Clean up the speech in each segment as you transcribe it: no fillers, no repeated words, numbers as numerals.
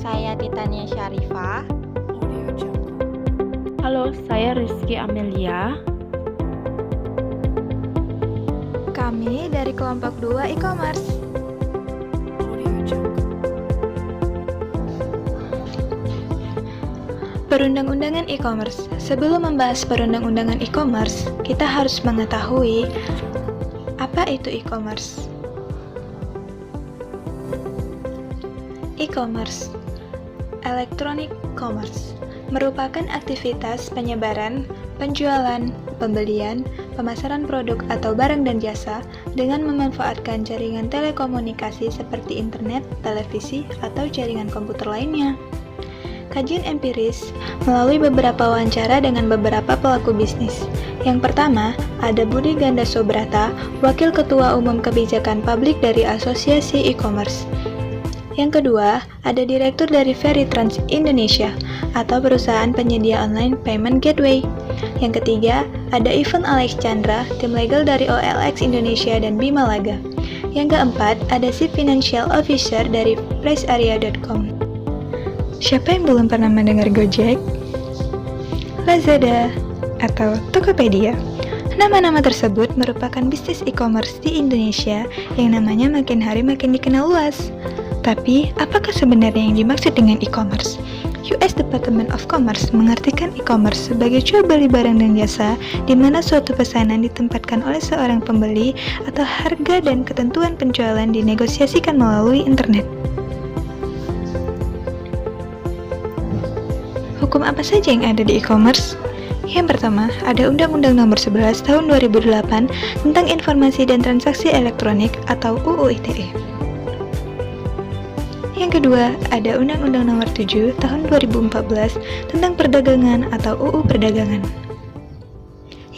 Saya Titania Syarifah. Halo, saya Rizky Amelia. Kami dari kelompok 2 e-commerce. Perundang-undangan e-commerce. Sebelum membahas perundang-undangan e-commerce, kita harus mengetahui apa itu e-commerce. E-commerce, electronic commerce, merupakan aktivitas penyebaran, penjualan, pembelian, pemasaran produk atau barang dan jasa dengan memanfaatkan jaringan telekomunikasi seperti internet, televisi, atau jaringan komputer lainnya. Kajian empiris melalui beberapa wawancara dengan beberapa pelaku bisnis. Yang pertama, ada Budi Ganda Sobrata, Wakil Ketua Umum Kebijakan Publik dari Asosiasi E-commerce. Yang kedua, ada Direktur dari Veritrans Indonesia atau perusahaan penyedia online payment gateway. Yang ketiga, ada Ivan Alex Chandra, tim legal dari OLX Indonesia dan Bimalaga. Yang keempat, ada Chief Financial Officer dari PriceArea.com. Siapa yang belum pernah mendengar Gojek, Lazada, atau Tokopedia? Nama-nama tersebut merupakan bisnis e-commerce di Indonesia yang namanya makin hari makin dikenal luas. Tapi, apakah sebenarnya yang dimaksud dengan e-commerce? US Department of Commerce mengartikan e-commerce sebagai jual beli barang dan jasa di mana suatu pesanan ditempatkan oleh seorang pembeli atau harga dan ketentuan penjualan dinegosiasikan melalui internet. Hukum apa saja yang ada di e-commerce? Yang pertama, ada Undang-Undang Nomor 11 Tahun 2008 tentang Informasi dan Transaksi Elektronik atau UU ITE. Yang kedua, ada Undang-Undang Nomor 7 Tahun 2014 tentang Perdagangan atau UU Perdagangan.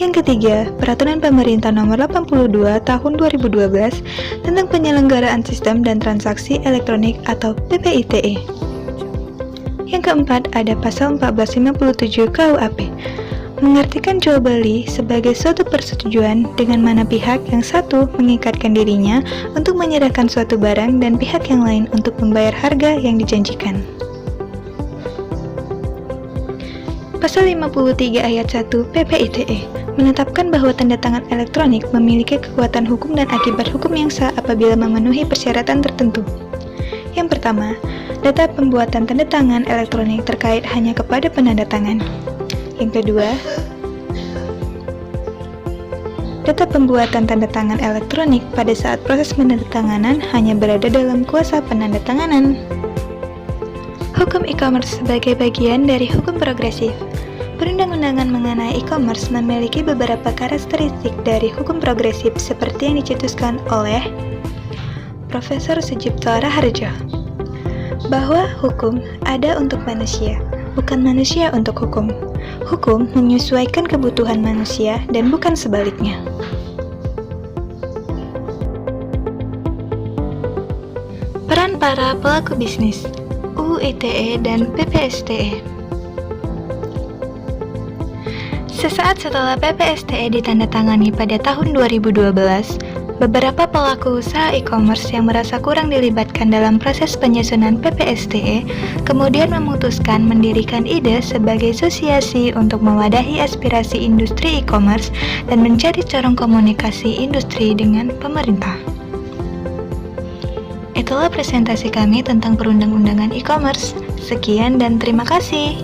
Yang ketiga, Peraturan Pemerintah Nomor 82 Tahun 2012 tentang Penyelenggaraan Sistem dan Transaksi Elektronik atau PPITE. Yang keempat, ada Pasal 1457 KUHP, mengartikan jual beli sebagai suatu persetujuan dengan mana pihak yang satu mengikatkan dirinya untuk menyerahkan suatu barang dan pihak yang lain untuk membayar harga yang dijanjikan. Pasal 53 ayat 1 PPITE menetapkan bahwa tanda tangan elektronik memiliki kekuatan hukum dan akibat hukum yang sah apabila memenuhi persyaratan tertentu. Yang pertama, data pembuatan tanda tangan elektronik terkait hanya kepada penanda tangan. Yang kedua, data pembuatan tanda tangan elektronik pada saat proses penandatanganan hanya berada dalam kuasa penandatanganan. Hukum e-commerce sebagai bagian dari hukum progresif. Perundang-undangan mengenai e-commerce memiliki beberapa karakteristik dari hukum progresif seperti yang dicetuskan oleh Profesor Sujipto Raharjo, bahwa hukum ada untuk manusia, bukan manusia untuk hukum. Hukum menyesuaikan kebutuhan manusia dan bukan sebaliknya. Peran para pelaku bisnis, UU ITE dan PPSTE. Sesaat setelah PPSTE ditandatangani pada tahun 2012, beberapa pelaku usaha e-commerce yang merasa kurang dilibatkan dalam proses penyusunan PPSTE kemudian memutuskan mendirikan ide sebagai asosiasi untuk mewadahi aspirasi industri e-commerce dan menjadi corong komunikasi industri dengan pemerintah. Itulah presentasi kami tentang perundang-undangan e-commerce. Sekian dan terima kasih.